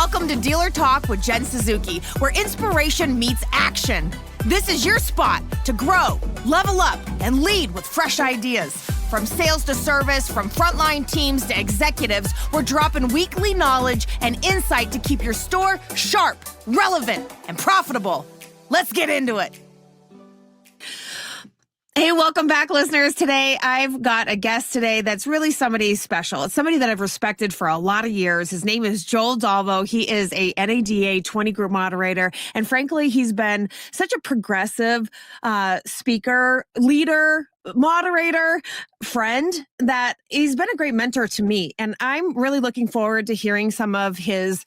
Welcome to Dealer Talk with Jen Suzuki, where inspiration meets action. This is your spot to grow, level up, and lead with fresh ideas. From sales to service, from frontline teams to executives, we're dropping weekly knowledge and insight to keep your store sharp, relevant, and profitable. Let's get into it. Hey, welcome back, listeners. Today, I've got a guest today that's really somebody special. It's somebody that I've respected for a lot of years. His name is Joel Dalbo. He is a NADA 20 group moderator. And frankly, he's been such a progressive speaker, leader, moderator, friend, that he's been a great mentor to me. And I'm really looking forward to hearing some of his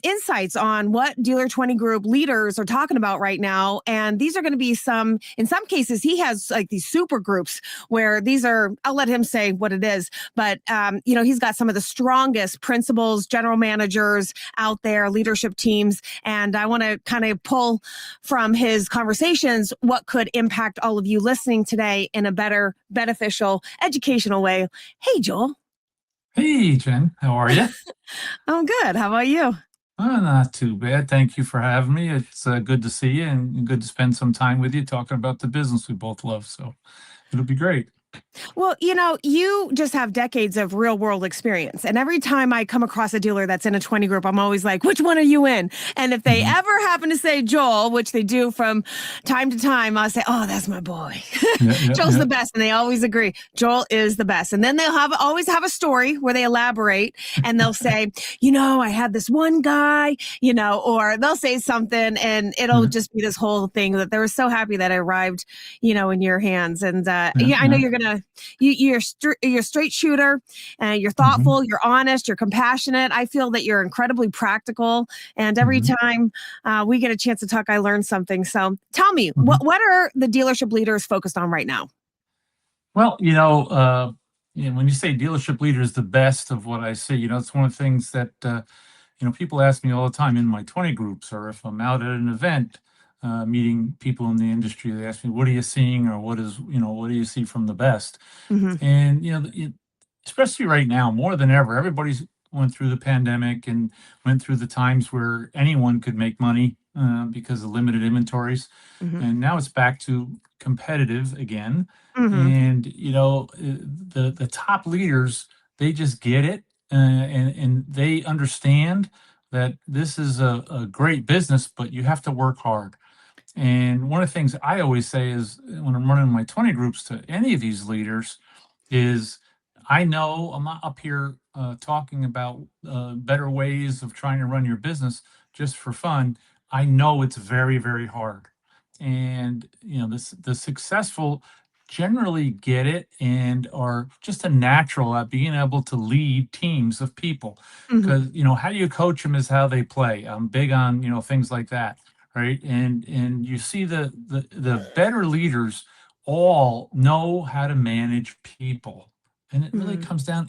insights on what Dealer 20 group leaders are talking about right now. And these are going to be in some cases, he has like these super groups where these are, I'll let him say what it is, but he's got some of the strongest principals, general managers out there, leadership teams. And I want to kind of pull from his conversations what could impact all of you listening today in a better, beneficial, educational way. Hey, Joel. Hey, Jen. How are you? I'm good. How about you? Not too bad. Thank you for having me. It's good to see you and good to spend some time with you talking about the business we both love. So it'll be great. Well, you just have decades of real world experience. And every time I come across a dealer that's in a 20 group, I'm always like, which one are you in? And if they ever happen to say Joel, which they do from time to time, I'll say, oh, that's my boy. Joel's the best. And they always agree. Joel is the best. And then they'll always have a story where they elaborate and they'll say, I had this one guy, or they'll say something and it'll just be this whole thing that they were so happy that I arrived, in your hands. And I know you're a straight shooter and you're thoughtful, you're honest, you're compassionate. I feel that you're incredibly practical. And every time we get a chance to talk, I learn something. So tell me, what are the dealership leaders focused on right now? Well, when you say dealership leader is the best of what I see, it's one of the things that, people ask me all the time in my 20 groups, or if I'm out at an event, meeting people in the industry, they ask me, what are you seeing, or what do you see from the best? And, especially right now, more than ever, everybody's went through the pandemic and went through the times where anyone could make money because of limited inventories. And now it's back to competitive again. And, the top leaders, they just get it and they understand that this is a great business, but you have to work hard. And one of the things I always say is when I'm running my 20 groups to any of these leaders is I know I'm not up here talking about better ways of trying to run your business just for fun. I know it's very, very hard. And, the successful generally get it and are just a natural at being able to lead teams of people. Because, how you coach them is how they play. I'm big on, things like that. Right. And you see the better leaders all know how to manage people. And it really comes down,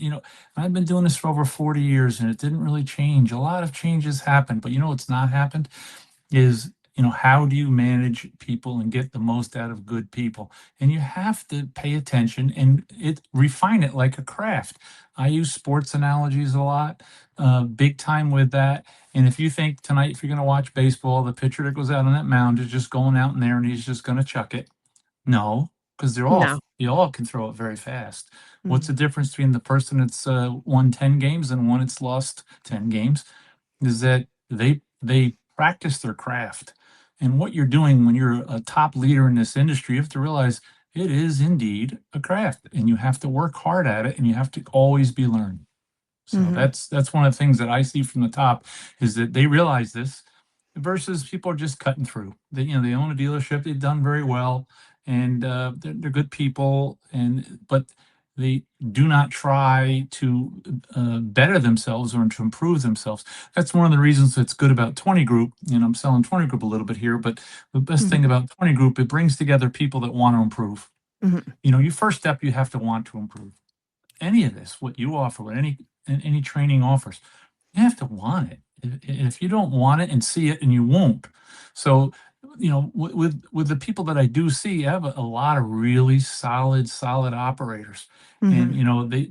I've been doing this for over 40 years and it didn't really change. A lot of changes happened, but what's not happened is, how do you manage people and get the most out of good people? And you have to pay attention and refine it like a craft. I use sports analogies a lot, big time with that. And if you think tonight, if you're going to watch baseball, the pitcher that goes out on that mound is just going out in there and he's just going to chuck it. No, because you all can throw it very fast. What's the difference between the person that's won 10 games and one that's lost 10 games is that they practice their craft. And what you're doing when you're a top leader in this industry, you have to realize it is indeed a craft and you have to work hard at it and you have to always be learning. So that's one of the things that I see from the top is that they realize this versus people are just cutting through. They own a dealership, they've done very well, and they're good people, but they do not try to better themselves or to improve themselves. That's one of the reasons it's good about 20 group. I'm selling 20 group a little bit here, but the best thing about 20 group, it brings together people that want to improve. Your first step, you have to want to improve. Any of this, what you offer, what any training offers, you have to want it. If you don't want it and see it, and you won't. So, with the people that I do see, I have a lot of really solid operators, and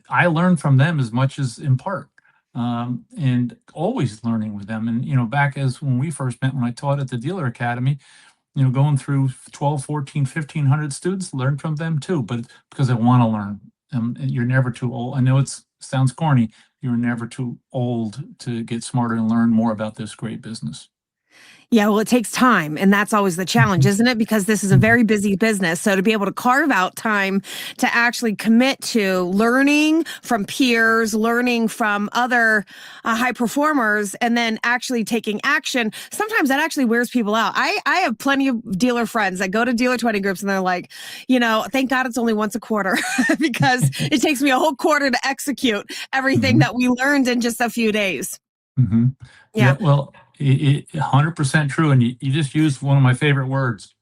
I learn from them as much as impart. and always learning with them. And, back as when we first met, when I taught at the Dealer Academy, going through 12, 14, 1,500 students, learn from them too, but because I want to learn. And you're never too old. I know it sounds corny. You're never too old to get smarter and learn more about this great business. Yeah, well, it takes time. And that's always the challenge, Mhm. isn't it? Because this is a Mhm. very busy business. So to be able to carve out time to actually commit to learning from peers, learning from other high performers, and then actually taking action, sometimes that actually wears people out. I have plenty of dealer friends that go to dealer 20 groups and they're like, thank God it's only once a quarter because it takes me a whole quarter to execute everything Mhm. that we learned in just a few days. Mhm. Yeah. Yeah, well, 100% true. And you just used one of my favorite words,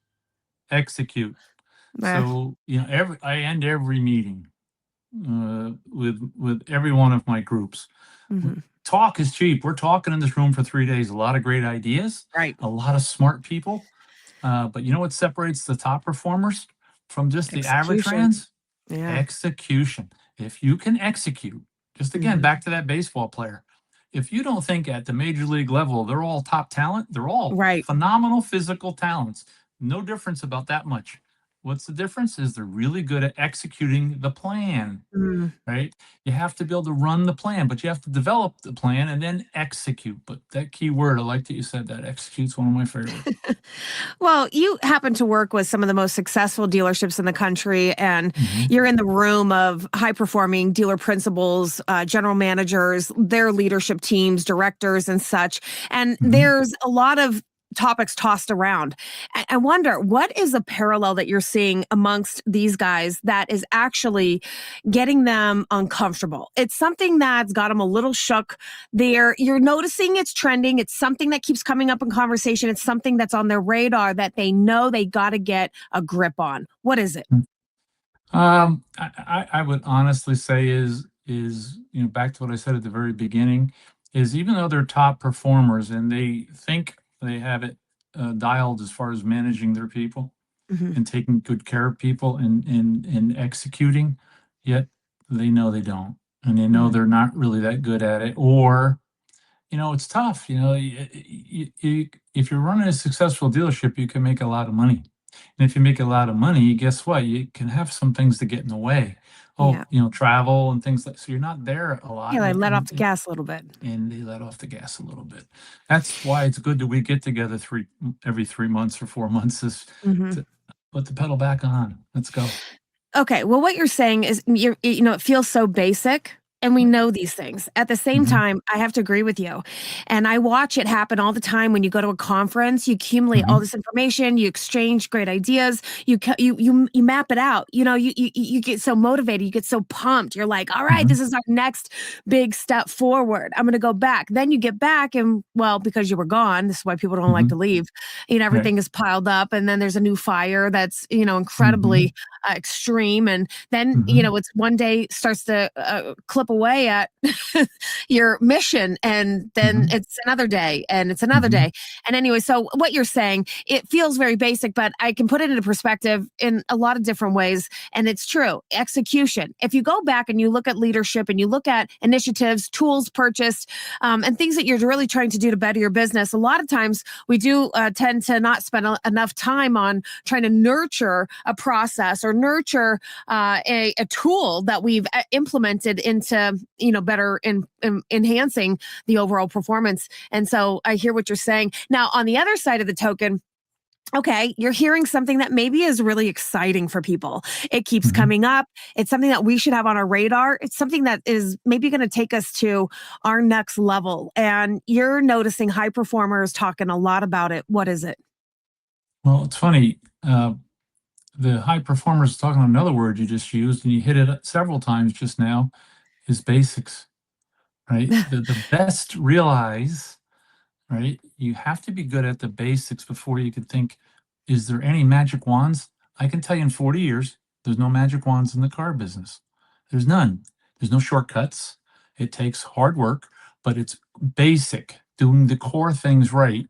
execute. Uh, So, I end every meeting with every one of my groups. mhm. Talk is cheap. We're talking in this room for 3 days. A lot of great ideas, Right. a lot of smart people. But you know what separates the top performers from just the average Execution. fans? Yeah. Execution. If you can execute, just again, Mhm. back to that baseball player. If you don't think at the major league level they're all top talent, they're all Right. phenomenal physical talents. No difference about that much. What's the difference is they're really good at executing the plan, Mm. right? You have to be able to run the plan, but you have to develop the plan and then execute. But that key word, I like that you said that. Execute's one of my favorite. Well, you happen to work with some of the most successful dealerships in the country, and Mhm. you're in the room of high performing dealer principals, general managers, their leadership teams, directors, and such. And Mhm. there's a lot of topics tossed around. I wonder, what is a parallel that you're seeing amongst these guys that is actually getting them uncomfortable? It's something that's got them a little shook. You're noticing it's trending. It's something that keeps coming up in conversation. It's something that's on their radar that they know they got to get a grip on. What is it? I would honestly say is back to what I said at the very beginning, is even though they're top performers and they think they have it dialed as far as managing their people Hmm. and taking good care of people and executing, yet they know they don't, and they know Hmm. they're not really that good at it, or it's tough. If you're running a successful dealership, you can make a lot of money. And if you make a lot of money, guess what? You can have some things to get in the way. Oh, Yeah. travel and things like so you're not there a lot, Yeah. I let off the and gas a little bit. and they let off the gas a little bit. That's why it's good that we get together every 3 months or 4 months is Hmm. to put the pedal back on. Let's go. Okay, well, what you're saying is, it feels so basic, and we know these things. At the same Hmm. time, I have to agree with you, and I watch it happen all the time when you go to a conference, you accumulate all Hmm. this information, you exchange great ideas, you map it out. You get so motivated, you get so pumped. You're like, "All right, Hmm. this is our next big step forward. I'm gonna go back." Then you get back and, well, because you were gone, this is why people don't like Hmm. to leave, Right. everything is piled up, and then there's a new fire that's, Hmm. incredibly extreme, and then Hmm. it's one day starts to clip away at your mission, and then Hmm. it's another day, and it's another Hmm. day. And anyway, so what you're saying, it feels very basic, but I can put it into perspective in a lot of different ways. And it's true, execution, if you go back and you look at leadership and you look at initiatives, tools purchased, and things that you're really trying to do to better your business, a lot of times we do tend to not spend enough time on trying to nurture a process or nurture a tool that we've implemented into better in enhancing the overall performance. And so I hear what you're saying. Now, on the other side of the token, okay, you're hearing something that maybe is really exciting for people. It keeps Hmm. coming up. It's something that we should have on our radar. It's something that is maybe going to take us to our next level. And you're noticing high performers talking a lot about it. What is it? Well, it's funny. The high performers, talking another word you just used, and you hit it several times just now, is basics, right? The best realize, right? You have to be good at the basics before you can think, is there any magic wands? I can tell you in 40 years, there's no magic wands in the car business. There's none. There's no shortcuts. It takes hard work, but it's basic, doing the core things right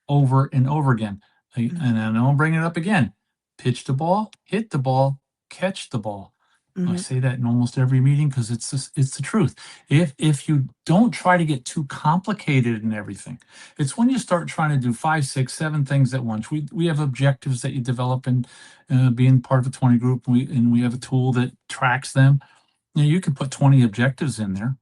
over and over again. And I know I'm bringing it up again. Pitch the ball, hit the ball, catch the ball. I Mhm. say that in almost every meeting because it's the truth. If you don't try to get too complicated in everything, it's when you start trying to do five, six, seven things at once. We have objectives that you develop in being part of a 20 group, and we have a tool that tracks them. You can put 20 objectives in there,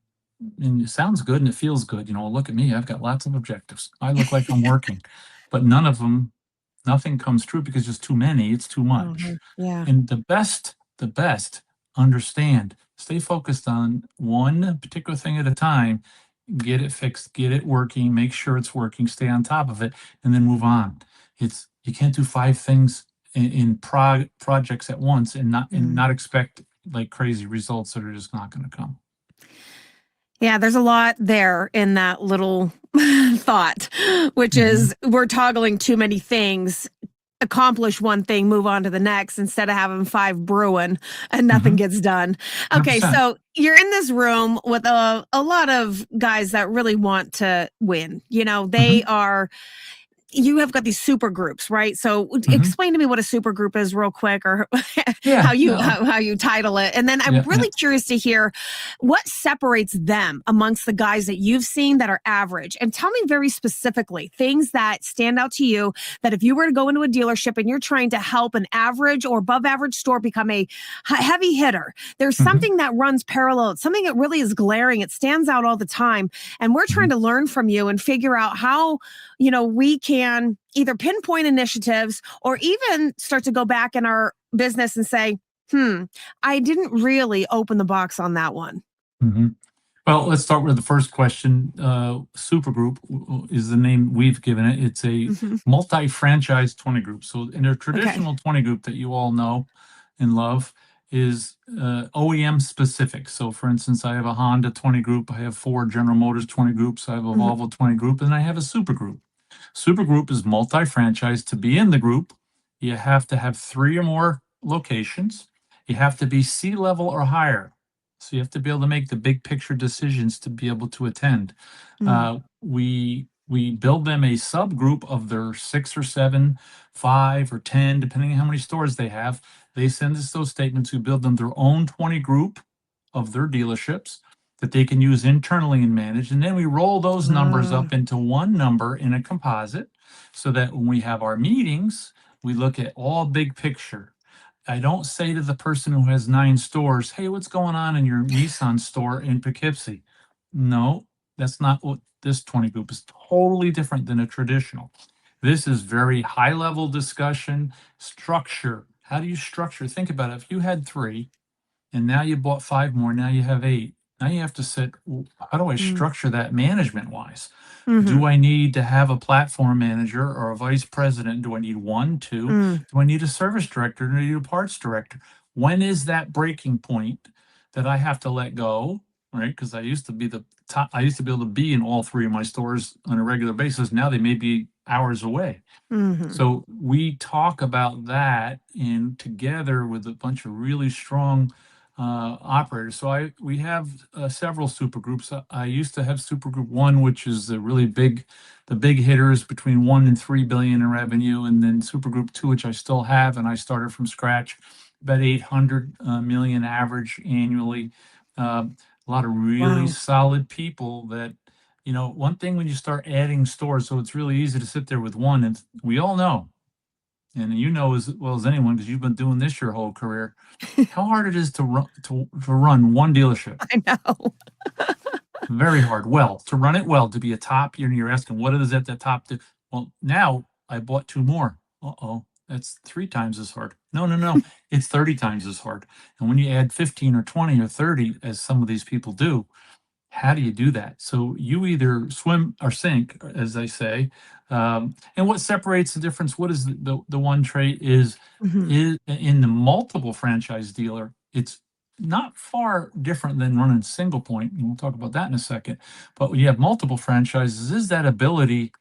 and it sounds good and it feels good. Look at me, I've got lots of objectives. I look like I'm working, but nothing comes true because there's too many. It's too much. Mhm. Yeah. And the best, understand, stay focused on one particular thing at a time, get it fixed, get it working, make sure it's working, stay on top of it, and then move on. You can't do five things in projects at once and Mm. not expect like crazy results that are just not going to come. Yeah, there's a lot there in that little thought, which Mhm. is we're toggling too many things, accomplish one thing, move on to the next instead of having five brewing and nothing Mhm. gets done. Okay, 100%. so you're in this room with a lot of guys that really want to win. They Mhm. are you have got these super groups, right? So Mhm. explain to me what a super group is real quick, or how Yeah, you yeah, how you title it. And then I'm yeah, yeah. really curious to hear what separates them amongst the guys that you've seen that are average. And tell me very specifically things that stand out to you that if you were to go into a dealership and you're trying to help an average or above average store become a heavy hitter, there's Mhm. something that runs parallel. It's something that really is glaring. It stands out all the time. And we're trying Mhm. to learn from you and figure out how we can either pinpoint initiatives or even start to go back in our business and say, I didn't really open the box on that one. Mhm. Well, let's start with the first question. Supergroup is the name we've given it. It's a Hmm. multi-franchise 20 group. So, in a Okay. traditional 20 group that you all know and love is OEM specific. So, for instance, I have a Honda 20 group, I have four General Motors 20 groups, I have a Hmm. Volvo 20 group, and I have a super group. Super group is multi-franchise. To be in the group, you have to have three or more locations. You have to be C-level or higher. So you have to be able to make the big picture decisions to be able to attend. Mm. We build them a subgroup of their six or seven, five or 10, depending on how many stores they have. They send us those statements. We build them their own 20 group of their dealerships that they can use internally and manage. And then we roll those numbers Ah. up into one number in a composite so that when we have our meetings, we look at all big picture. I don't say to the person who has 9 stores, "Hey, what's going on in your Nissan store in Poughkeepsie?" No, that's not what this 20 group is. Totally different than a traditional. This is very high level discussion, structure. How do you structure? Think about it. If you had three and now you bought five more, now you have eight. Now you have to sit, how do I Mm. structure that management wise? Hmm. Do I need to have a platform manager or a vice president? Do I need one, two? Mm. Do I need a service director? Do I need a parts director? When is that breaking point that I have to let go? Right? Because I used to be the top, I used to be able to be in all three of my stores on a regular basis. Now they may be hours away. Hmm. So we talk about that in together with a bunch of really strong operators. So we have several super groups. I used to have super group one, which is the big hitters between 1 and 3 billion in revenue, and then super group two, which I still have, and I started from scratch, about 800 million average annually. A lot of really Wow. solid people that one thing when you start adding stores, so it's really easy to sit there with one, and we all know, and you know as well as anyone, because you've been doing this your whole career, how hard it is to run one dealership. I know. Very hard. Well, to run it well, to be a top, you're asking what is at the top do? Well, now I bought two more. Uh-oh, that's three times as hard. No, no, no, it's 30 times as hard. And when you add 15 or 20 or 30, as some of these people do, how do you do that? So you either swim or sink, as they say. And what separates the difference? What is the one trait Hmm. is in the multiple franchise dealer? It's not far different than running single point, and we'll talk about that in a second. But when you have multiple franchises, is that ability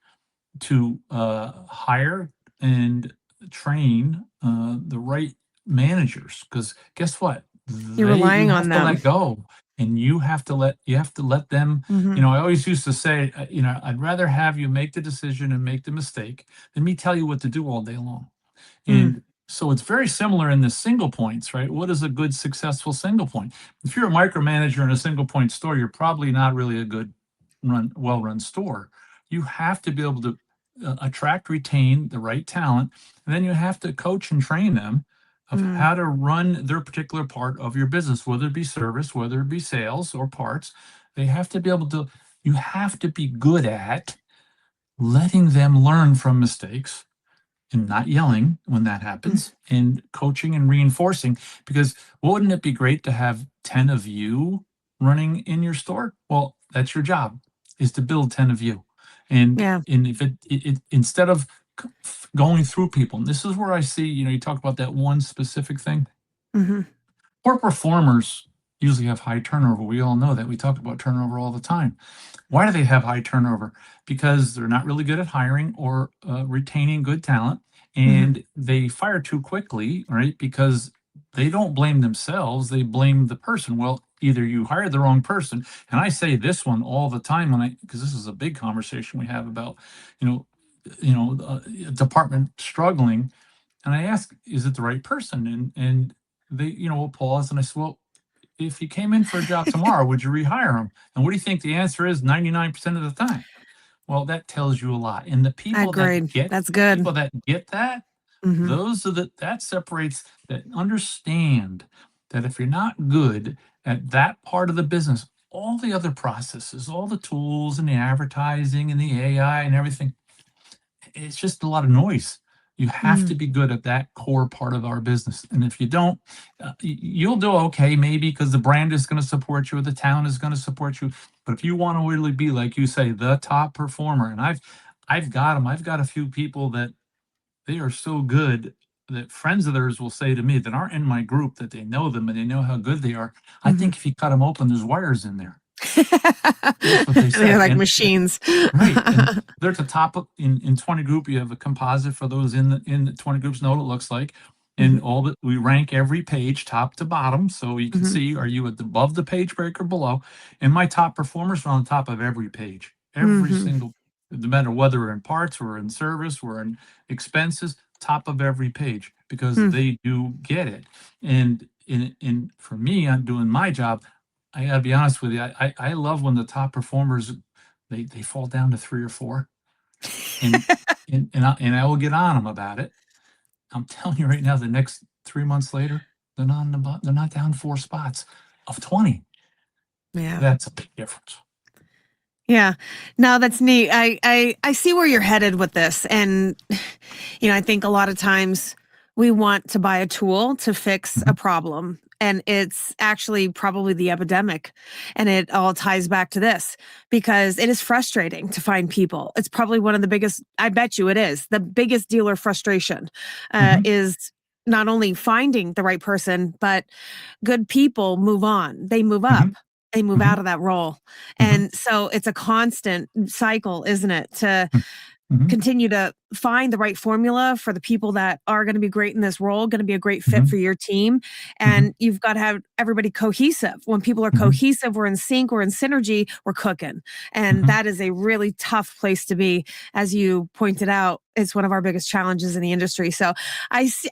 to hire and train the right managers, because guess what, You're you relying on have to them. let go, and you have to let them. Hmm. I always used to say, I'd rather have you make the decision and make the mistake than me tell you what to do all day long. Mm. And So it's very similar in the single points, right? What is a good, successful single point? If you're a micromanager in a single point store, you're probably not really a good well-run store. You have to be able to attract, retain the right talent, and then you have to coach and train them of Mm, how to run their particular part of your business, whether it be service, whether it be sales or parts. They have to be able to, you have to be good at letting them learn from mistakes and not yelling when that mm, happens, and coaching and reinforcing. Because wouldn't it be great to have 10 of you running in your store? Well, that's your job, is to build 10 of you. yeah. And if it instead of going through people, and this is where I see, you talk about that one specific thing. Hmm. Poor performers usually have high turnover. We all know that. We talk about turnover all the time. Why do they have high turnover? Because they're not really good at hiring or retaining good talent, Hmm. and they fire too quickly, right? Because they don't blame themselves, they blame the person. Well, either you hired the wrong person, and I say this one all the time because this is a big conversation we have about, you know, department struggling, and I ask, is it the right person? And they, will pause, and I say, well, if he came in for a job tomorrow, would you rehire him? And what do you think the answer is 99% of the time? Well, that tells you a lot. And the people that Agreed. That's good. get that, Hmm. those are that separates, that understand that if you're not good at that part of the business, all the other processes, all the tools and the advertising and the AI and everything, it's just a lot of noise. You have Mm. to be good at that core part of our business. And if you don't, you'll do okay, maybe because the brand is going to support you, or the town is going to support you. But if you want to really be, like you say, the top performer, and I've got them. I've got a few people that they are so good that friends of theirs will say to me that aren't in my group, that they know them and they know how good they are. I Hmm. think if you cut them open, there's wires in there. That's what they They're say. like And machines. right, and they're at the top of in 20 group. You have a composite for those in the 20 groups know what it looks like. And Hmm. all that, we rank every page top to bottom, so you can Hmm. see, are you above the page break or below? And my top performers are on top of every page, every Hmm. single, no matter whether we're in parts, we're in service, we're in expenses, top of every page, because Hmm. they do get it. And in for me, I'm doing my job. I gotta be honest with you. I love when the top performers, they fall down to 3 or 4, and I will get on them about it. I'm telling you right now, the next 3 months later, they're not down 4 spots of 20. Yeah. That's a big difference. Yeah. No, that's neat. I see where you're headed with this. And, I think a lot of times we want to buy a tool to fix a Mhm, problem. And it's actually probably the epidemic. And it all ties back to this because it is frustrating to find people. It's probably one of the biggest, I bet you it is, the biggest dealer frustration mhm, is not only finding the right person, but good people move on. They move up. mhm, They move out mhm, of that role. mhm, And so it's a constant cycle, isn't it? To mhm, mhm, continue to find the right formula for the people that are going to be great in this role, going to be a great fit for mhm, your team. mhm, And you've got to have everybody cohesive. When people are mhm, cohesive, we're in sync, we're in synergy, we're cooking. And mhm, that is a really tough place to be. As you pointed out, it's one of our biggest challenges in the industry. So I see,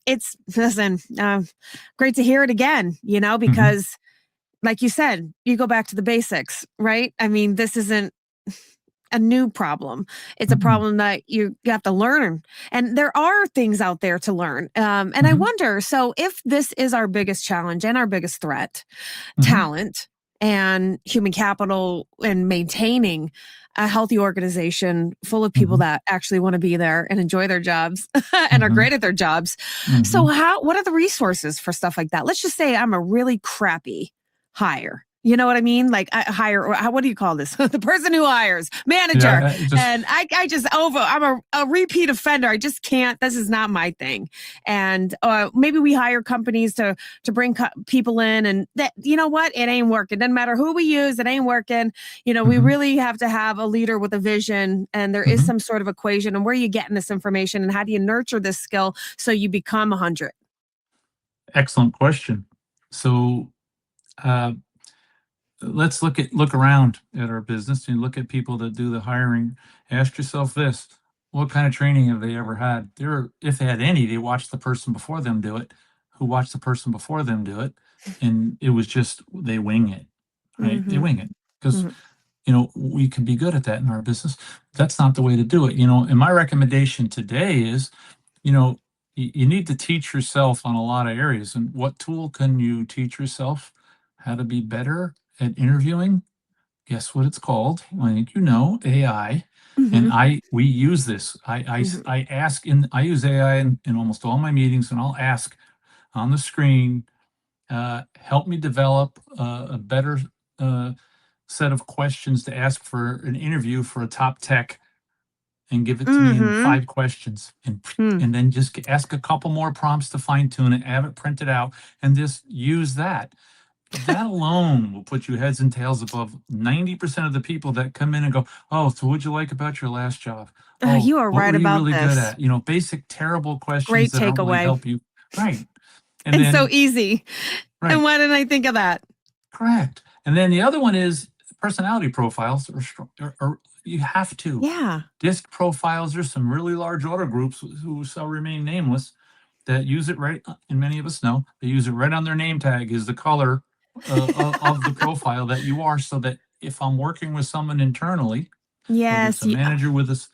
it's, listen, great to hear it again, mhm, because like you said, you go back to the basics, right? I mean, this isn't a new problem. It's a mhm, problem that you have to learn. And there are things out there to learn. And I mhm, wonder, so if this is our biggest challenge and our biggest threat, mhm, talent and human capital and maintaining a healthy organization full of people mhm, that actually want to be there and enjoy their jobs and are mhm, great at their jobs. So mhm. what are the resources for stuff like that? Let's just say I'm a really crappy hire. You know what I mean? Like I hire, or what do you call this? The person who hires, manager. Yeah, just And I just I'm a repeat offender. I just can't. This is not my thing. And maybe we hire companies to bring people in, and that, you know what, it ain't working. Doesn't matter who we use, it ain't working. We mhm, really have to have a leader with a vision, and there is mhm. some sort of equation. And where are you getting this information, and how do you nurture this skill so you become 100? Excellent question. So, uh, let's look around at our business and look at people that do the hiring. Ask yourself this: what kind of training have they ever had? If they had any, they watched the person before them do it, who watched the person before them do it, and it was just they wing it, right? They Mm-hmm. wing it because Mm-hmm. we can be good at that in our business. That's not the way to do it. And my recommendation today is, you need to teach yourself on a lot of areas. And what tool can you teach yourself how to be better at interviewing? Guess what it's called? I think AI. And Mm-hmm. we use this. Mm-hmm. I use AI in almost all my meetings, and I'll ask on the screen, help me develop a better uh, set of questions to ask for an interview for a top tech, and give it to me in Mm-hmm. 5 questions, and Mm. and then just ask a couple more prompts to fine tune it, have it printed out, and just use that. That alone will put you heads and tails above 90% of the people that come in and go, "Oh, so what'd you like about your last job? Oh, You are what right were you about really good this. at?" Basic, terrible questions Great that don't really takeaway. help you. Right. And And so then, easy. And right, why didn't I think of that? correct. And then the other one is personality profiles, or you have to. Yeah. Disc profiles. There's some really large auto groups who shall remain nameless that use it, right, and many of us know they use it right on their name tag, is the color of the profile that you are, so that if I'm working with someone internally, whether it's Yes. a manager with us,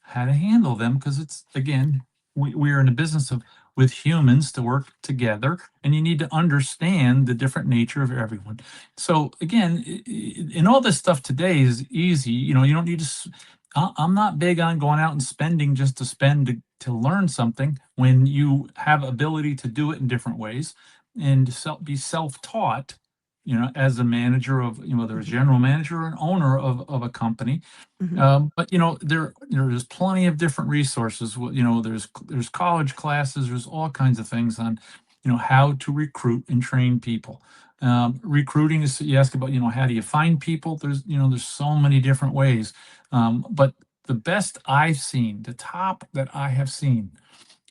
how to handle them, because it's, again, we're in the business of with humans to work together, and you need to understand the different nature of everyone. So again, and all this stuff today is easy. You don't need to. I'm not big on going out and spending just to spend to learn something, when you have ability to do it in different ways, and be self-taught, as a manager of, whether a Mhm. general manager or an owner of a company. Mhm. But there's plenty of different resources. There's college classes. There's all kinds of things on, how to recruit and train people. Recruiting is, you ask about, how do you find people? There's so many different ways. But the best I've seen, the top that I have seen,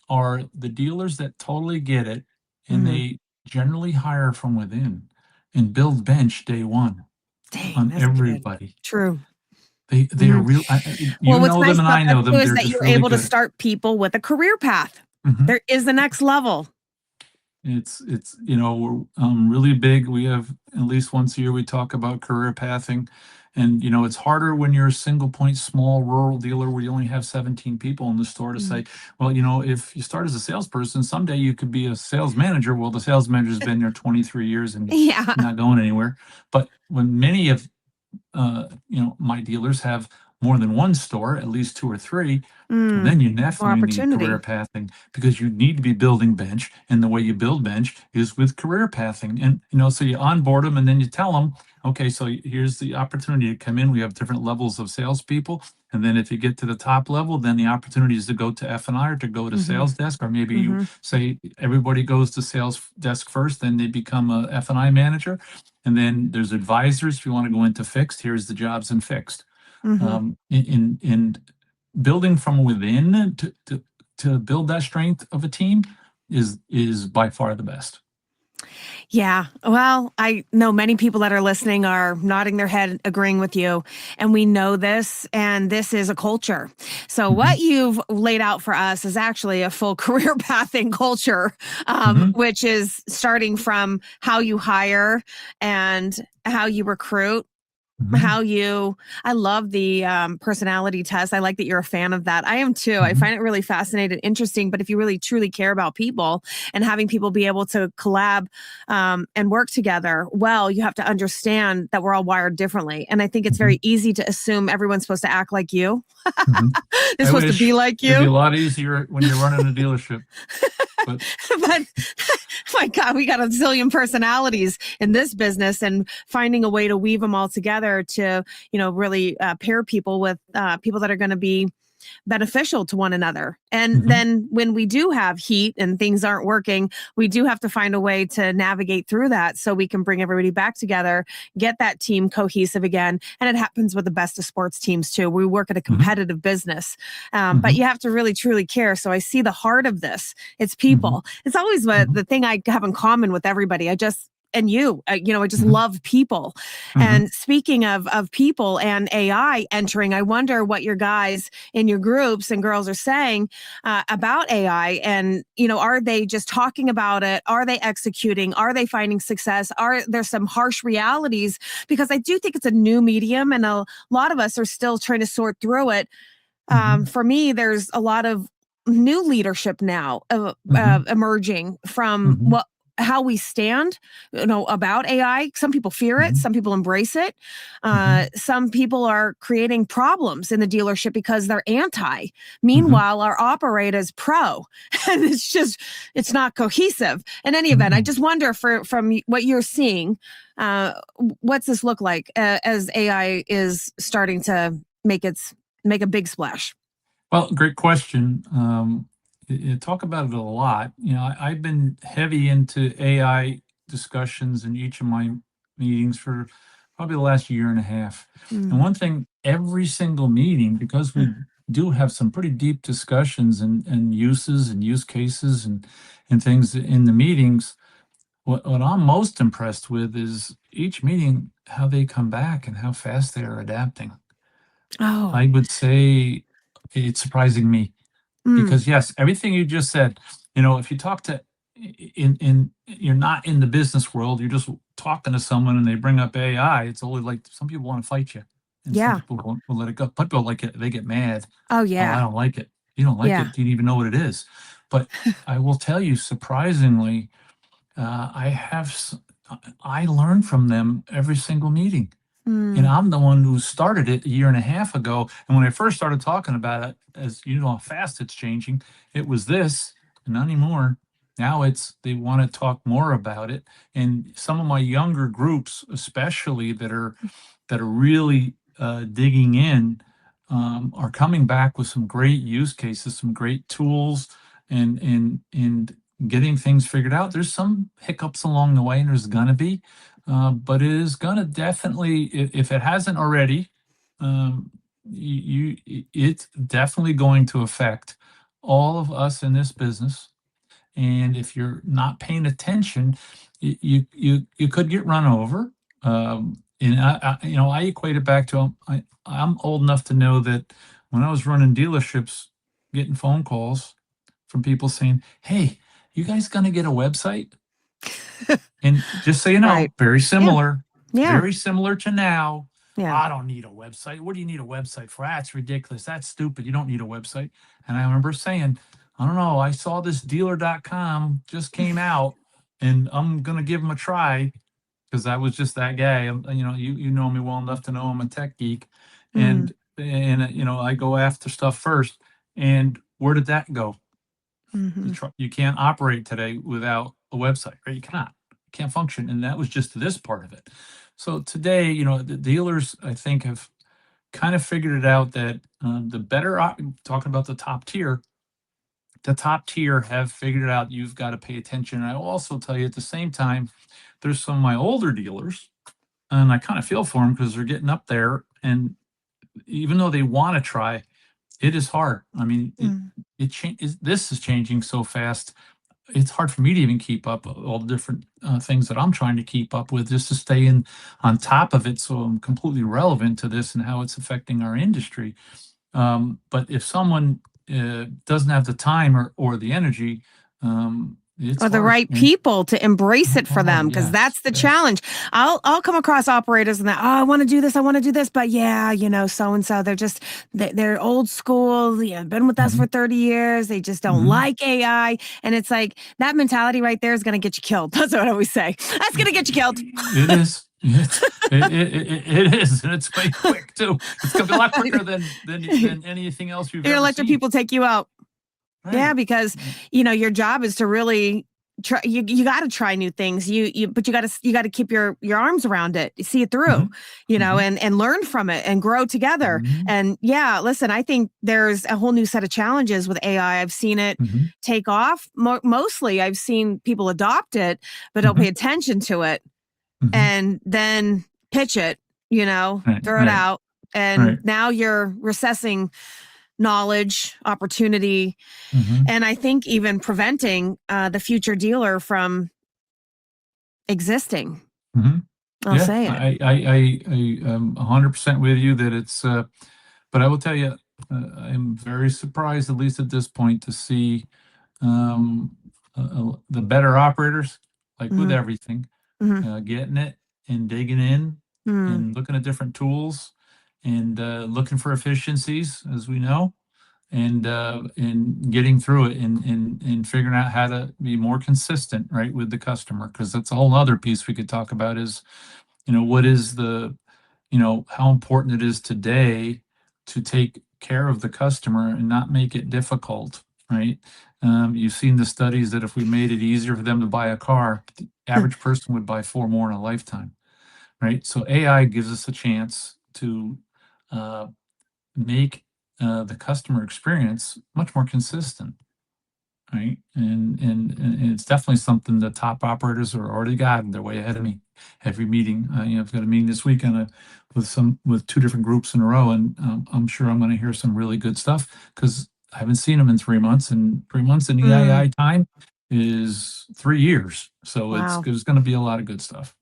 are the dealers that totally get it, and Mhm. they generally hire from within and build bench day one Dang, on that's good. everybody. True. They are Mhm. real. You Well, what's know them nice and about I that know too them. is They're that just you're really able to good. start people with a career path. Mhm. There is the next level. It's we're really big. We have at least once a year we talk about career pathing, and it's harder when you're a single point small rural dealer where you only have 17 people in the store, to Mhm. say, well, if you start as a salesperson, someday you could be a sales manager. Well, the sales manager's been there 23 years and Yeah. not going anywhere. But when many of my dealers have more than one store, at least two or three, well, then Mm. you More definitely need career opportunity. pathing, because you need to be building bench. And the way you build bench is with career pathing. And, so you onboard them, and then you tell them, okay, so here's the opportunity to come in. We have different levels of salespeople. And then if you get to the top level, then the opportunity is to go to F&I, or to go to Mhm. sales desk, or maybe you Mhm. say everybody goes to sales desk first, then they become a F&I manager. And then there's advisors. If you want to go into fixed, here's the jobs in fixed. Mhm. In building from within to build that strength of a team is by far the best. Yeah. Well, I know many people that are listening are nodding their head, agreeing with you. And we know this, and this is a culture. So, Mhm, what you've laid out for us is actually a full career pathing culture, mhm, which is starting from how you hire and how you recruit. mhm, I love the personality test. I like that you're a fan of that. I am too. I mhm, find it really fascinating, interesting. But if you really truly care about people and having people be able to collab and work together, well, you have to understand that we're all wired differently. And I think it's mhm, very easy to assume everyone's supposed to act like you, mhm. they're I supposed to be wish like it'd be you. a lot easier when you're running a dealership, but But my God, we got a zillion personalities in this business, and finding a way to weave them all together to, really pair people with people that are going to be beneficial to one another. And mhm, then when we do have heat and things aren't working, we do have to find a way to navigate through that so we can bring everybody back together, get that team cohesive again. And it happens with the best of sports teams too. We work at a mhm, competitive business, but mhm, you have to really truly care. So I see the heart of this. It's mhm, people. It's always mhm, the thing I have in common with everybody. I just and you, I just Mhm. love people. Mhm. And speaking of people and AI entering, I wonder what your guys in your groups and girls are saying about AI. And, are they just talking about it? Are they executing? Are they finding success? Are there some harsh realities? Because I do think it's a new medium and a lot of us are still trying to sort through it. Mhm. For me, there's a lot of new leadership now Mhm. emerging from Mhm. how we stand, about AI. Some people fear it, Mhm. some people embrace it. Mhm. Some people are creating problems in the dealership because they're anti. Mhm. Meanwhile, our operator is pro, and it's not cohesive. In any event, I Mhm. just wonder from what you're seeing, uh, what's this look like as AI is starting to make a big splash. Well, great question. Talk about it a lot. I've been heavy into AI discussions in each of my meetings for probably the last year and a half. And Mm. one thing, every single meeting, because we do have some pretty deep discussions and uses and use cases and things in the meetings, what I'm most impressed with is each meeting, how they come back and how fast they are adapting. Oh. I would say it's surprising me Mm. because yes, everything you just said, if you talk to in you're not in the business world, you're just talking to someone and they bring up AI, it's only like some people want to fight you and some Yeah. people will let it go. But people like it, they get mad. Oh, Oh, I yeah. don't like it. You don't like Yeah. it. Do you even know what it is? But I will tell you, surprisingly, I have I learn from them every single meeting. And Mm. I'm the one who started it a year and a half ago. And when I first started talking about it, as you know how fast it's changing, it was this, and not anymore. Now they want to talk more about it. And some of my younger groups, especially that are really digging in, are coming back with some great use cases, some great tools, and getting things figured out. There's some hiccups along the way, and there's gonna be, but it is gonna definitely, if it hasn't already, it's definitely going to affect all of us in this business. And if you're not paying attention, you could get run over. And I equate it back to I'm old enough to know that when I was running dealerships, getting phone calls from people saying, "Hey, you guys gonna get a website?" And just so you Right. know, Yeah. Yeah. very similar to now. Yeah. I don't need a website. What do you need a website for? That's ridiculous. That's stupid. You don't need a website. And I remember saying, I don't know. I saw this dealer.com just came out and I'm going to give them a try because I was just that guy. You know me well enough to know I'm a tech geek Mm. and I go after stuff first. And where did that go? Hmm. You can't operate today without a website, right? You cannot. You can't function. And that was just this part of it. So today, the dealers, I think, have kind of figured it out that the better, talking about the top tier have figured it out. You've got to pay attention. And I will also tell you at the same time, there's some of my older dealers, and I kind of feel for them because they're getting up there. And even though they want to try, it is hard. I mean, Mm. this is changing so fast. It's hard for me to even keep up all the different things that I'm trying to keep up with just to stay in on top of it. So I'm completely relevant to this and how it's affecting our industry. But if someone doesn't have the time or the energy, it's Or the hard. right And people to embrace it for oh them, because yes, that's the yes. challenge. I'll come across operators and that, oh, I want to do this, I want to do this, but yeah, so and so, they're old school, been with us Hmm. for 30 years, they just don't Hmm. like AI, and it's like that mentality right there is going to get you killed. That's what I always say. That's going to get you killed. It is. It is, and it's way quick too. It's gonna be a lot quicker than anything else you've You're gonna ever let your seen. people take you out. Yeah, Right. because Right. your job is to really try. You got to try new things. But you got to keep your arms around it, see it through, Mhm. Mhm. and learn from it and grow together. Mhm. And yeah, listen, I think there's a whole new set of challenges with AI. I've seen it Mhm. take off. Mostly, I've seen people adopt it, but don't pay Mhm. attention to it, Mhm. and then pitch it. Right. Throw it Right. out, and Right. now you're recessing knowledge, opportunity, Mhm. and I think even preventing the future dealer from existing. Hmm. I'll Yeah, say it. I am 100% with you that it's, but I will tell you, I'm very surprised, at least at this point, to see the better operators, like with Hmm. everything, Hmm. getting it and digging in Hmm. and looking at different tools and looking for efficiencies, as we know, and getting through it and figuring out how to be more consistent, right, with the customer, because that's a whole other piece we could talk about is, what is the, how important it is today to take care of the customer and not make it difficult, right? You've seen the studies that if we made it easier for them to buy a car, the average person would buy four more in a lifetime, right? So AI gives us a chance to uh, make the customer experience much more consistent, right? And it's definitely something the top operators are already got. They're way ahead of me. Every meeting, I've got a meeting this week with two different groups in a row, and I'm sure I'm going to hear some really good stuff because I haven't seen them in 3 months, and 3 months in Mm. EII time is 3 years. So Wow. there's going to be a lot of good stuff.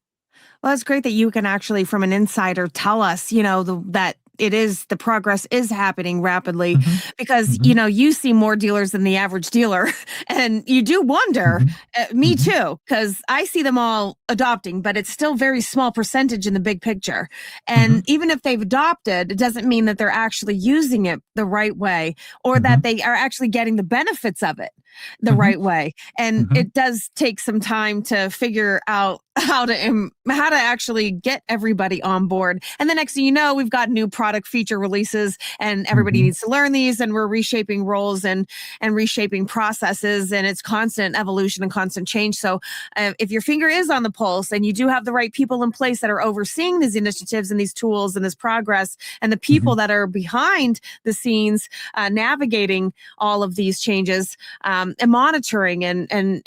Well, it's great that you can actually, from an insider, tell us, that the progress is happening rapidly Hmm. because, Hmm. you see more dealers than the average dealer. And you do wonder, Hmm. me Hmm. too, because I see them all adopting, but it's still very small percentage in the big picture. And Hmm. even if they've adopted, it doesn't mean that they're actually using it the right way or that Hmm. they are actually getting the benefits of it the Hmm. right way. And Hmm. it does take some time to figure out how to actually get everybody on board. And the next thing you know, we've got new product feature releases and everybody Hmm. needs to learn these, and we're reshaping roles and reshaping processes, and it's constant evolution and constant change. So if your finger is on the pulse and you do have the right people in place that are overseeing these initiatives and these tools and this progress, and the people Hmm. that are behind the scenes navigating all of these changes, and monitoring and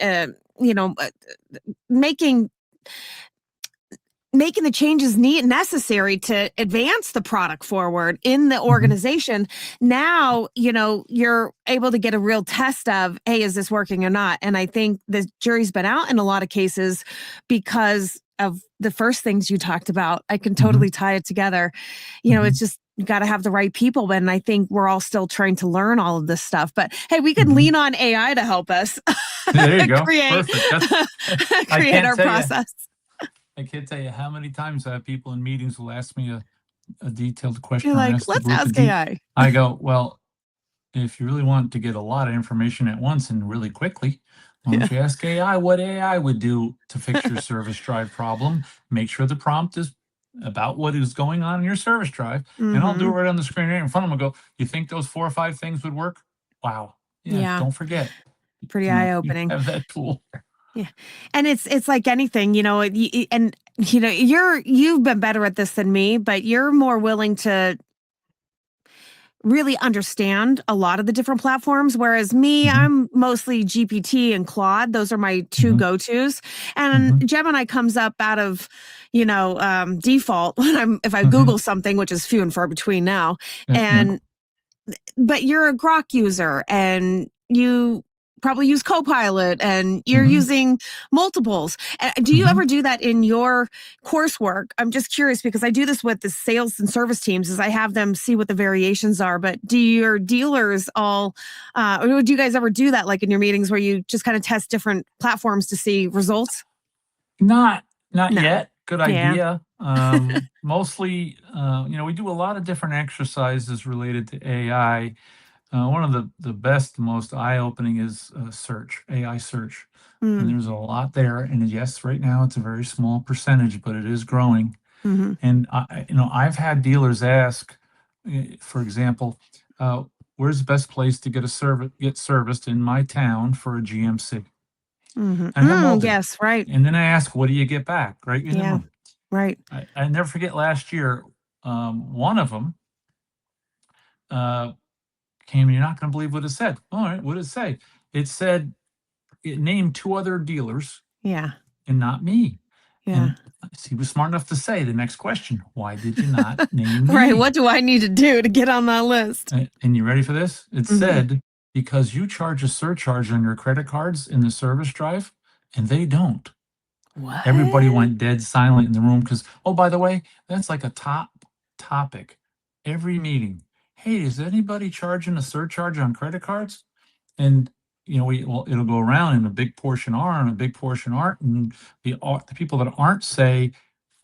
making the changes necessary to advance the product forward in the Hmm. organization. Now, you're able to get a real test of, hey, is this working or not? And I think the jury's been out in a lot of cases because of the first things you talked about. I can Hmm. totally tie it together. It's Hmm. just, you got to have the right people. And I think we're all still trying to learn all of this stuff. But hey, we can Hmm. lean on AI to help us There you go. create Perfect. That's I create can't our tell you. process. I can't tell you how many times I have people in meetings will ask me a detailed You're question or like, ask the let's group a ask deep. AI. I go, well, if you really want to get a lot of information at once and really quickly, why Yeah. don't you ask AI what AI would do to fix your service drive problem? Make sure the prompt is about what is going on in your service drive, and I'll do it Mm-hmm. right on the screen right in front of them. I go, you think those 4 or 5 things would work? Wow. Yeah. Yeah. Don't forget, Pretty eye you opening. have that tool. Yeah. And it's like anything, and you've been better at this than me, but you're more willing to really understand a lot of the different platforms. Whereas me, Hmm. I'm mostly GPT and Claude. Those are my two Hmm. go-tos. And Hmm. Gemini comes up out of, default when if I Hmm. Google something, which is few and far between now. Yeah, yeah. And but you're a Grok user and you probably use Copilot and you're Hmm. using multiples. Do you Hmm. ever do that in your coursework? I'm just curious because I do this with the sales and service teams is I have them see what the variations are. But do your dealers all, or do you guys ever do that like in your meetings where you just kind of test different platforms to see results? Not not No. yet. Good Yeah. idea. Mostly, we do a lot of different exercises related to AI. One of the best, most eye-opening is search, AI search. And Mm, there's a lot there. And yes, right now it's a very small percentage, but it is growing. hmm. And I've had dealers ask, for example, uh, where's the best place to get serviced in my town for a GMC? Hmm. I have them all do. Yes. Right. And then I ask, what do you get back right in the Yeah. room? Right. I never forget last year, one of them uh, came, and you're not going to believe what it said. All right, what did it say? It said it named two other dealers Yeah. and not me. Yeah. And he was smart enough to say the next question, why did you not name Right. me? What do I need to do to get on that list? And you ready for this? It Mhm. said, because you charge a surcharge on your credit cards in the service drive, and they don't. Everybody What? went dead silent in the room because, oh, by the way, that's like a top topic every meeting. Hey, is anybody charging a surcharge on credit cards? And it'll go around, and a big portion are, and a big portion aren't, and the people that aren't say,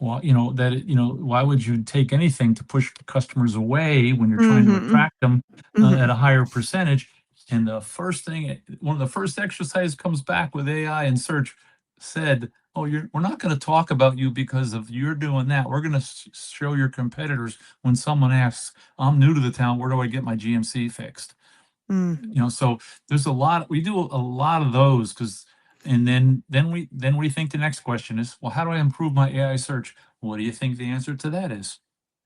well, why would you take anything to push customers away when you're trying to Mm-hmm. attract them Mm-hmm. at a higher percentage? And one of the first exercises comes back with AI and search said, oh, we're not going to talk about you because of you're doing that. We're going to show your competitors when someone asks, I'm new to the town, where do I get my GMC fixed? Mm. So there's we do a lot of those and then we think the next question is, well, how do I improve my AI search? What do you think the answer to that is?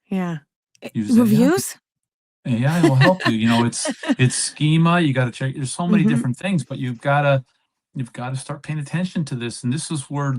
Yeah. Use AI. Reviews? AI will help you. It's schema. You got to check. There's so many Mm-hmm. different things, but you've got to start paying attention to this. And this is where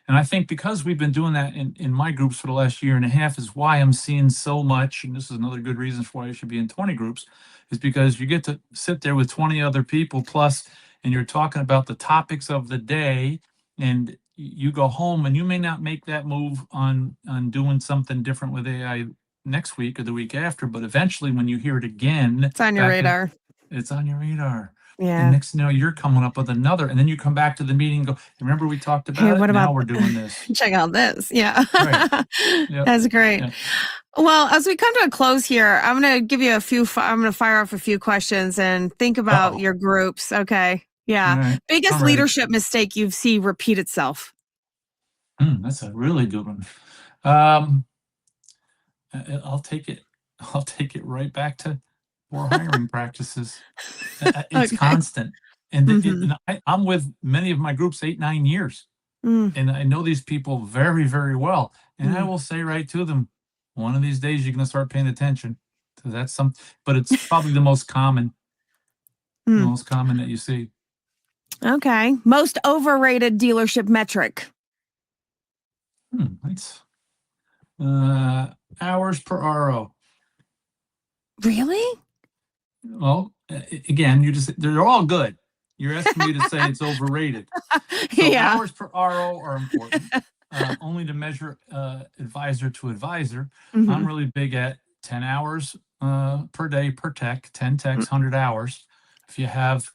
and I think because we've been doing that in my groups for the last year and a half is why I'm seeing so much. And this is another good reason for why you should be in 20 groups, is because you get to sit there with 20 other people plus, and you're talking about the topics of the day, and you go home and you may not make that move on doing something different with AI next week or the week after, but eventually when you hear it again, It's on your radar. it's on your radar. And Yeah. next thing you know, you're coming up with another, and then you come back to the meeting and go, remember we talked Hey, about it? what about Now we're doing this. check out this? Yeah. Right. Yep. That's great. Yeah. Well, as we come to a close here, I'm going to give you I'm going to fire off a few questions and think about Uh-oh. your groups. Okay. All Yeah. right. Biggest I'm ready. leadership mistake you've seen repeat itself. That's a really good one. Um, I'll take it. I'll take it right back to poor hiring practices. It's Okay. constant. And, Mm-hmm. I'm with many of my groups 8-9 years. Mm, And I know these people very, very well. And I mm. will say right to them, one of these days you're going to start paying attention to but it's probably the Mm. most common that you see. Okay. Most overrated dealership metric. That's hours per RO. Really? Well, again, they're all good. You're asking me to say it's overrated. So Yeah. hours per RO are important, only to measure advisor to advisor. I'm Mm-hmm. really big at 10 hours per day per tech, 10 techs, 100 hours. If you have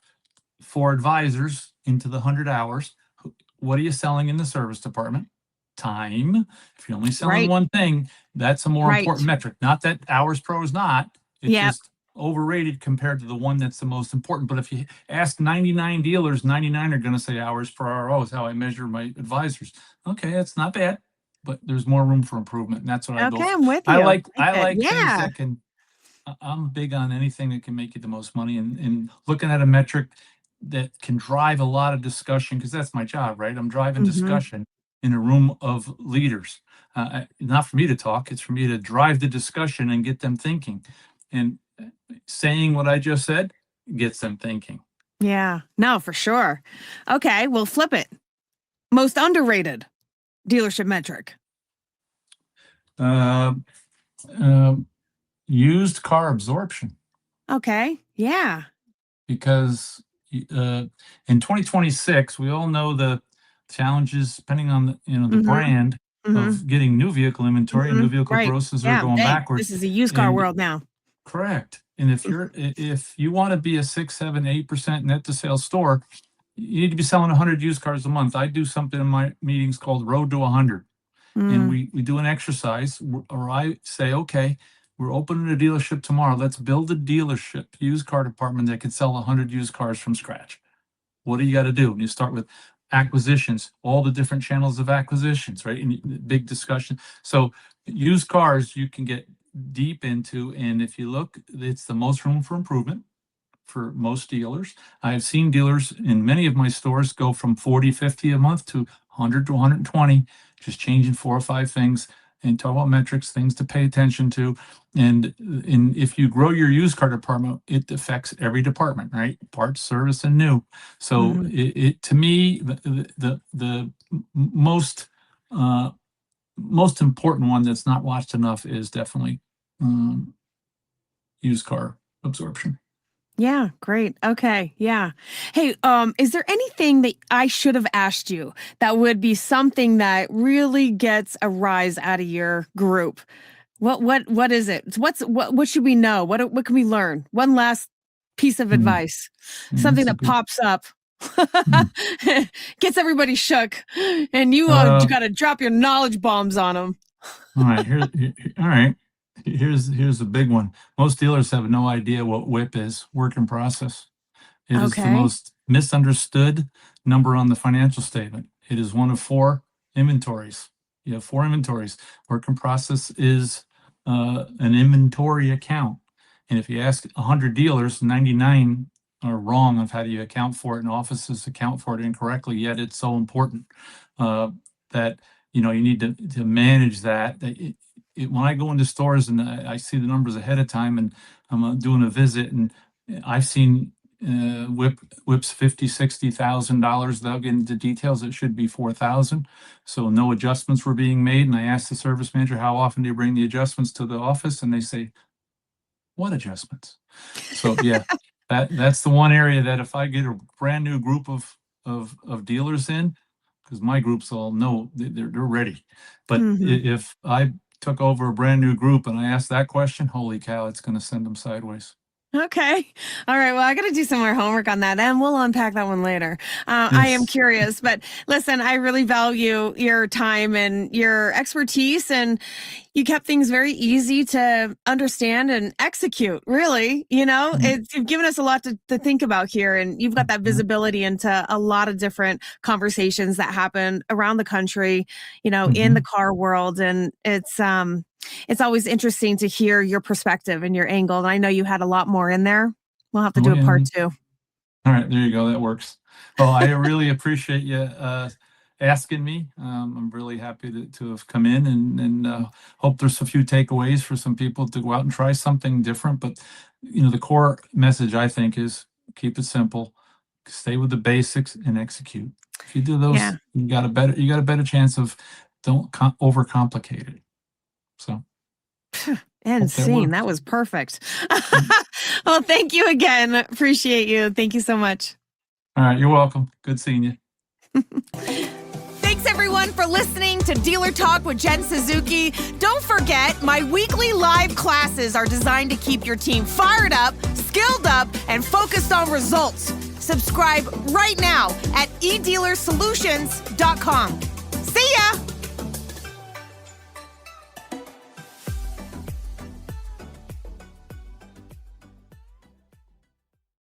4 advisors into the 100 hours, what are you selling in the service department? Time. If you're only selling Right. one thing, that's a more Right. important metric. Not that hours pro is not. It's Yep. just overrated compared to the one that's the most important. But if you ask 99 dealers, 99 are going to say hours per RO is how I measure my advisors. Okay, that's not bad, but there's more room for improvement, and that's what I go Okay. for. I'm with I you. like Like I it. like things Yeah. that can. I'm big on anything that can make you the most money, and looking at a metric that can drive a lot of discussion, because that's my job, right? I'm driving Mm-hmm. discussion in a room of leaders. Not for me to talk, it's for me to drive the discussion and get them thinking. And saying what I just said gets them thinking. Yeah. No, for sure. Okay. Well, flip it. Most underrated dealership metric. Uh, uh, Used car absorption, Okay. Yeah. because in 2026, we all know the challenges, depending on the Mm-hmm. brand, Mm-hmm. of getting new vehicle inventory, and Mm-hmm. new vehicle Right. grosses are Yeah. going Hey, backwards. this is a used car And world now. correct. And if you want to be a 6, 7, 8% net to sales store, you need to be selling 100 used cars a month. I do something in my meetings called Road to 100. And Mm, we do an exercise, or I say, okay, we're opening a dealership tomorrow. Let's build a dealership used car department that can sell 100 used cars from scratch. What do you got to do? And you start with acquisitions, all the different channels of acquisitions, right? And big discussion. So used cars you can get deep into, and if you look, it's the most room for improvement for most dealers. I've seen dealers in many of my stores go from 40, 50 a month to 100 to 120, just changing 4 or 5 things, and talk about metrics, things to pay attention to. And if you grow your used car department, it affects every department, right? Parts, service, and new. So mhm. to me, the most most important one that's not watched enough is definitely used car absorption. Yeah, great. Okay. Yeah. Hey, is there anything that I should have asked you that would be something that really gets a rise out of your group? What is it? What should we know? What can we learn? One last piece of Hmm. advice. Yeah, Something that's a that good. pops up. Hmm. Gets everybody shook and you Uh, got to drop your knowledge bombs on them. all right. All right. Here's a big one. Most dealers have no idea what WIP is, work in process. It is the Okay. most misunderstood number on the financial statement. It is one of four inventories. You have four inventories. Work in process is an inventory account. And if you ask 100 dealers, 99 are wrong of how do you account for it, and offices account for it incorrectly, yet it's so important that you need to manage that. When I go into stores and I see the numbers ahead of time and I'm doing a visit, and I've seen whips $50,000, $60,000 without getting into details. It should be 4,000. So no adjustments were being made. And I asked the service manager, how often do you bring the adjustments to the office? And they say, what adjustments? So yeah, that's the one area that if I get a brand new group of dealers in, because my groups all know they're ready. But Hmm. if I took over a brand new group and I asked that question, holy cow, it's going to send them sideways. Okay. All right. Well, I got to do some more homework on that and we'll unpack that one later. I am Yes. curious, but listen, I really value your time and your expertise, and you kept things very easy to understand and execute. Really, you've given us a lot to think about here, and you've got that visibility into a lot of different conversations that happen around the country, in the Mhm. car world. And it's always interesting to hear your perspective and your angle. And I know you had a lot more in there. We'll have to Oh, do a yeah. part two. All right, there you go. That works. Well, I really appreciate you asking me. I'm really happy to have come in, and hope there's a few takeaways for some people to go out and try something different. But the core message I think is keep it simple, stay with the basics, and execute. If you do those, Yeah. you got a better chance of don't overcomplicate it. So End hope that scene. That works. was perfect. Mm. Well, thank you again. Appreciate you. Thank you so much. All right, you're welcome. Good seeing you. Thanks everyone for listening to Dealer Talk with Jen Suzuki. Don't forget, my weekly live classes are designed to keep your team fired up, skilled up, and focused on results. Subscribe right now at edealersolutions.com.